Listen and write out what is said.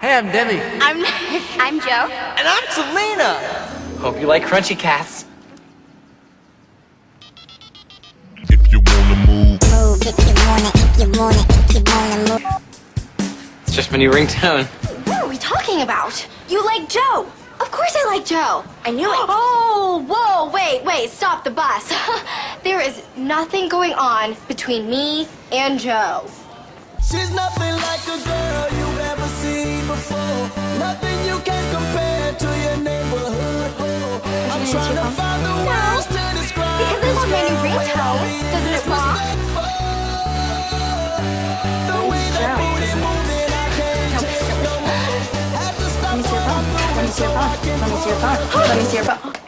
Hey, I'm Debbie. I'm Joe. And I'm Selena. Hope you like crunchy cats. If you wanna move, If you wanna move. It's just my new ringtone. What are we talking about? You like Joe. Of course I like Joe. I knew it. Oh, whoa, wait, stop the bus. There is nothing going on between me and Joe. She's nothing like a girl you've ever seen before. Nothing you can compare to your neighborhood. I'm trying to find the words to describe. Because I love my new ringtone. Doesn't it rock? The way that booty moving, I can't take no more. Had to stop for a moment so I can Let me see your phone.